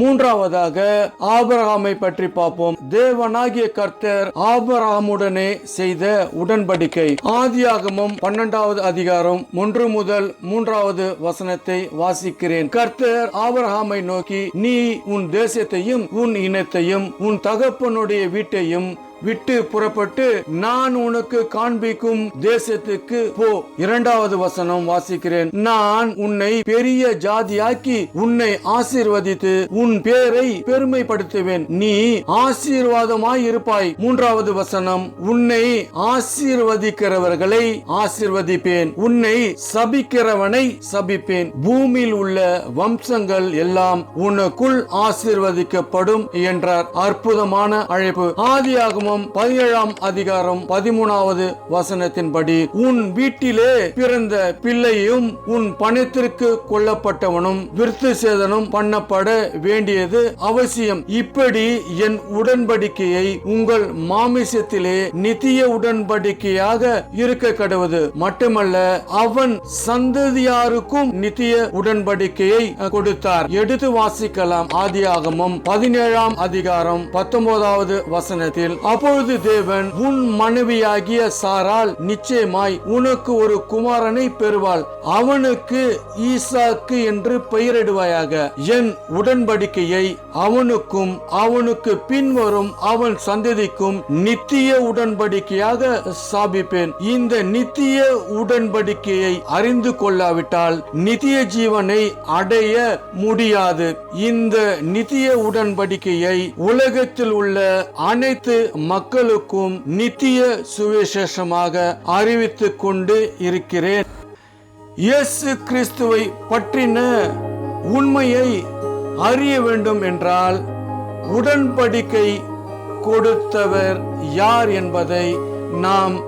மூன்றாவதாக ஆபிரகாமை பற்றி பார்ப்போம். தேவனாகிய கர்த்தர் ஆபிரகாமுடனே செய்த உடன்படிக்கை. ஆதியாகமம் 12வது அதிகாரம் 1 முதல் 3வது வசனத்தை வாசிக்கிறேன். கர்த்தர் ஆபிரகாமை நோக்கி, நீ உன் தேசத்தையும் உன் இனத்தையும் உன் தகப்பனுடைய வீட்டையும் விட்டு புறப்பட்டு நான் உனக்கு காண்பிக்கும் தேசத்துக்கு போ. 2வது வசனம் வாசிக்கிறேன். நான் உன்னை பெரிய ஜாதியாக்கி உன்னை ஆசீர்வதித்து உன் பேரை பெருமைப்படுத்துவேன். நீ ஆசீர்வாதமாய் இருப்பாய். 3வது வசனம். உன்னை ஆசீர்வதிக்கிறவர்களை ஆசீர்வதிப்பேன், உன்னை சபிக்கிறவனை சபிப்பேன். பூமியில் உள்ள வம்சங்கள் எல்லாம் உனக்குள் ஆசீர்வதிக்கப்படும் என்றார். அற்புதமான அழைப்பு. ஆதியாகமம் 17ஆம் அதிகாரம் 13வது வசனத்தின்படி, உன் வீட்டிலே பிறந்த பிள்ளையும் உன் பணத்திற்கு கொல்லப்பட்டவனும் விருத்த சேதனம் பண்ணப்பட வேண்டியது அவசியம். இப்படி என் உடன்படிக்கையை உங்கள் மாமிசத்திலே நித்திய உடன்படிக்கையாக இருக்க கடவுது. மட்டுமல்ல, அவன் சந்ததியாருக்கும் நித்திய உடன்படிக்கையை கொடுத்தார். எடுத்து வாசிக்கலாம். ஆதியாகமம் 17ஆம் அதிகாரம் 19வது வசனத்தில், அப்பொழுது தேவன், உன் மனைவியாகிய சாராள் நிச்சயமாய் உனக்கு ஒரு குமாரனை பெறுவாள், அவனுக்கு ஈசாக்கு என்று பெயரிடுவாயாக. என் உடன்படிக்கையை அவனுக்கும் அவனுக்கு பின்வரும் அவன் சந்ததிக்கும் நித்திய உடன்படிக்கையாக ஸ்தாபிப்பேன். இந்த நித்திய உடன்படிக்கையை அறிந்து கொள்ளாவிட்டால் நித்திய ஜீவனை அடைய முடியாது. இந்த நித்திய உடன்படிக்கையை உலகத்தில் உள்ள அனைத்து மக்களுக்கும் நித்திய சுவிசேஷமாக அறிவித்துக் கொண்டு இருக்கிறேன். இயேசு கிறிஸ்துவை பற்றின உண்மையை அறிய வேண்டும் என்றால் உடன்படிக்கை கொடுத்தவர் யார் என்பதை நாம்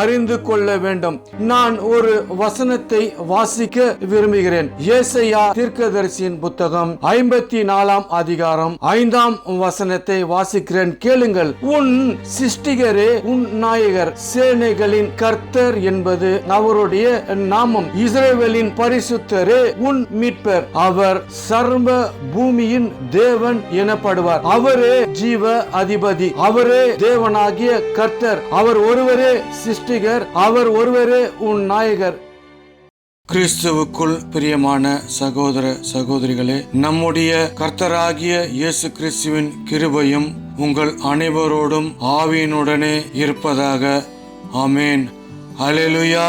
அறிந்து கொள்ள வேண்டும். நான் ஒரு வசனத்தை வாசிக்க விரும்புகிறேன். ஏசாயா தீர்க்கதரிசியின் புத்தகம் 54ஆம் அதிகாரம் 5ஆம் வசனத்தை வாசிக்கிறேன். கேளுங்கள். உன் சிருஷ்டிகரே உன் நாயகர், சேனைகளின் கர்த்தர் என்பது அவருடைய நாமம். இஸ்ரவேலின் பரிசுத்தரே உன் மீட்பர். அவர் சர்வ பூமியின் தேவன் எனப்படுவார். அவரே ஜீவ அதிபதி. அவரே தேவனாகிய கர்த்தர். அவர் ஒருவரே சிருஷ்டிகர். அவர் ஒருவரே உன் நாயகர். கிறிஸ்துவுக்குள் பிரியமான சகோதர சகோதரிகளே, நம்முடைய கர்த்தராகிய இயேசு கிறிஸ்துவின் கிருபையும் உங்கள் அனைவரோடும் ஆவியினுடனே இருப்பதாக. ஆமென். அல்லேலூயா.